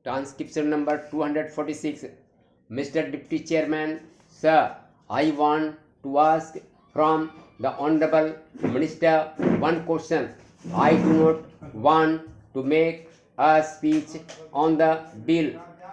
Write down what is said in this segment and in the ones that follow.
Transcription number 246. Mr. Deputy Chairman, Sir, I want to ask from the Honorable Minister one question. I do not want to make a speech on the bill.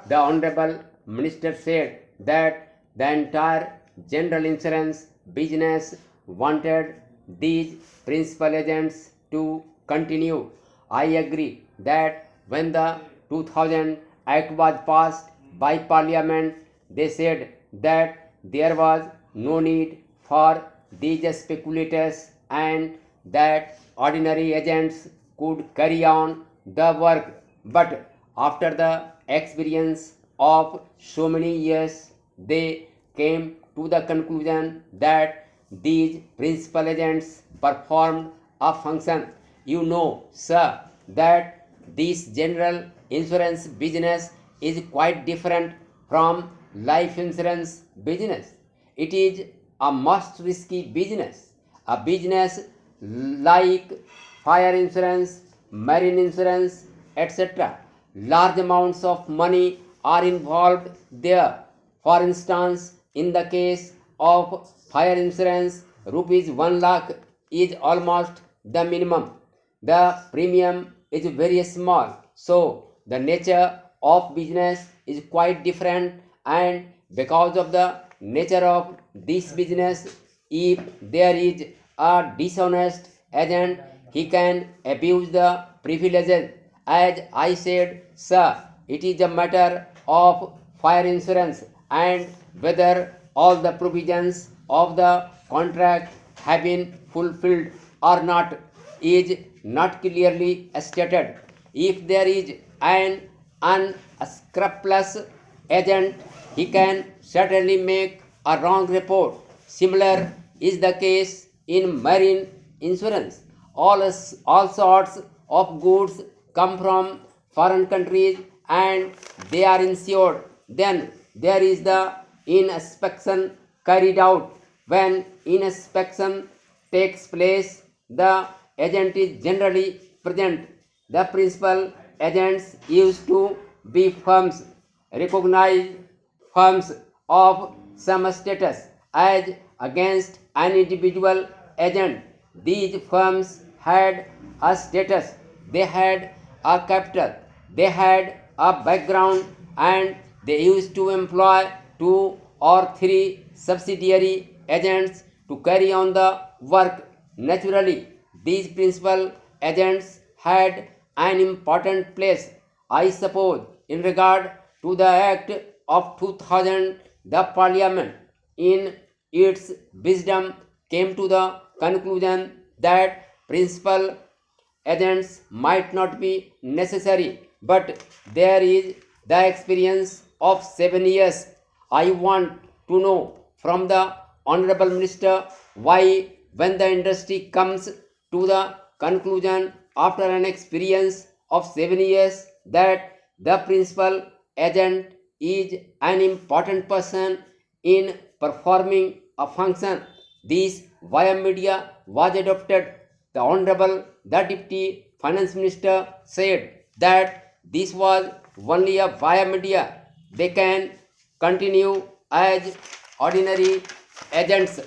The Honorable Minister said that the entire general insurance business wanted these principal agents to continue. I agree that when the 2000 Act was passed by Parliament, they said that there was no need for these speculators and that ordinary agents could carry on the work. But after the experience of so many years, they came to the conclusion that these principal agents performed a function. You know, sir, that this general insurance business is quite different from life insurance business. It is a most risky business, a business like fire insurance, marine insurance, etc. Large amounts of money are involved there. For instance, in the case of fire insurance, rupees 1 lakh is almost the minimum. The premium is very small, so the nature of business is quite different, and because of the nature of this business, if there is a dishonest agent, he can abuse the privileges. As I said, sir, it is a matter of fire insurance, and whether all the provisions of the contract have been fulfilled or not is not clearly stated. If there is an unscrupulous agent, he can certainly make a wrong report. Similar is the case in marine insurance. All sorts of goods come from foreign countries and they are insured. Then there is the inspection carried out. When inspection takes place, the agent is generally present. The principal agents used to be firms, recognized firms of some status as against an individual agent. These firms had a status, they had a capital, they had a background, and they used to employ 2 or 3 subsidiary agents to carry on the work. Naturally, these principal agents had an important place. I suppose, in regard to the Act of 2000, the Parliament, in its wisdom, came to the conclusion that principal agents might not be necessary, but there is the experience of 7 years. I want to know from the Honorable Minister why, when the industry comes to the conclusion after an experience of 7 years that the principal agent is an important person in performing a function, this via media was adopted. The Honorable the Deputy Finance Minister said that this was only a via media. They can continue as ordinary agents.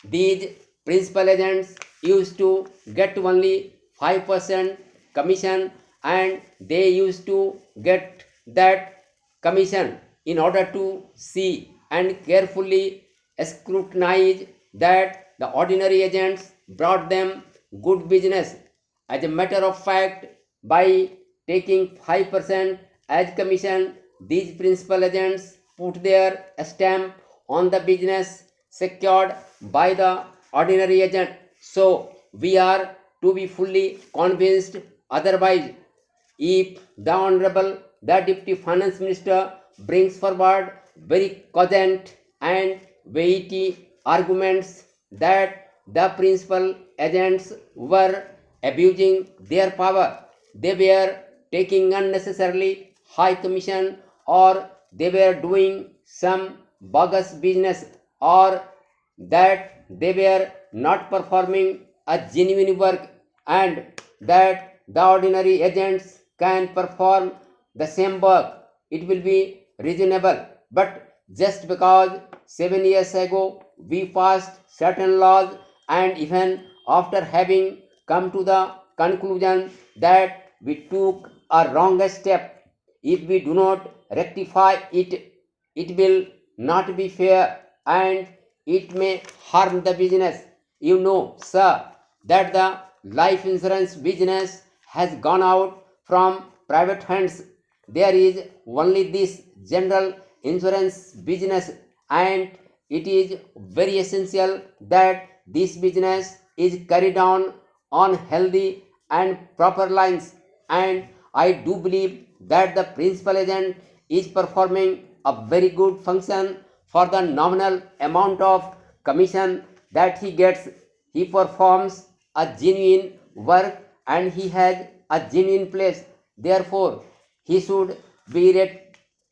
These principal agents used to get only 5% commission, and they used to get that commission in order to see and carefully scrutinize that the ordinary agents brought them good business. As a matter of fact, by taking 5% as commission, these principal agents put their stamp on the business secured by the ordinary agent. So we are to be fully convinced otherwise. If the Honorable the Deputy Finance Minister brings forward very cogent and weighty arguments that the principal agents were abusing their power, they were taking unnecessarily high commission, or they were doing some bogus business, or that they were not performing a genuine work, and that the ordinary agents can perform the same work, it will be reasonable. But just because 7 years ago we passed certain laws, and even after having come to the conclusion that we took a wrong step, if we do not rectify it, it will not be fair and it may harm the business. You know, sir, that the life insurance business has gone out from private hands. There is only this general insurance business, and it is very essential that this business is carried on healthy and proper lines. And I do believe that the principal agent is performing a very good function for the nominal amount of commission that he gets. He performs a genuine work and he has a genuine place. Therefore, he should be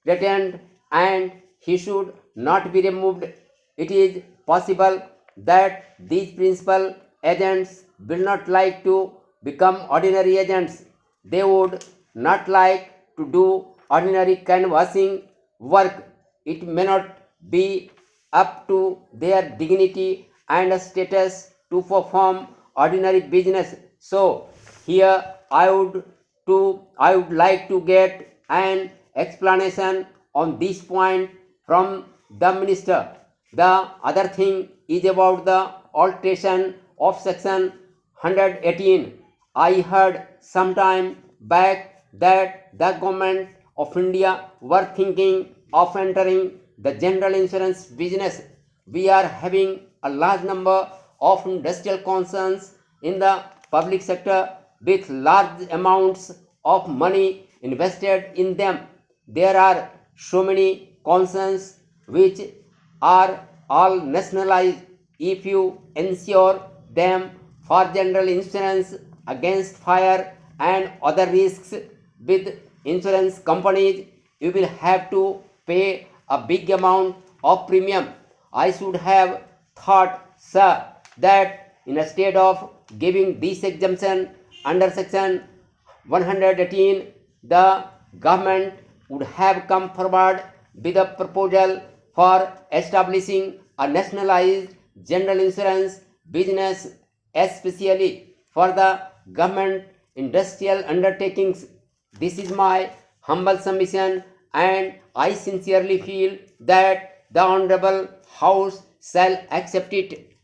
retained and he should not be removed. It is possible that these principal agents will not like to become ordinary agents. They would not like to do ordinary canvassing work. It may not be up to their dignity and status to perform ordinary business. So here I would like to get an explanation on this point from the minister. The other thing is about the alteration of section 118. I heard some time back that the government of India were thinking of entering the general insurance business. We are having a large number of industrial concerns in the public sector with large amounts of money invested in them. There are so many concerns which are all nationalized. If you insure them for general insurance against fire and other risks with insurance companies, you will have to pay a big amount of premium. I should have thought, sir, that instead of giving this exemption under section 118, the government would have come forward with a proposal for establishing a nationalized general insurance business, especially for the government industrial undertakings. This is my humble submission, and I sincerely feel that the Honorable House shall accept it.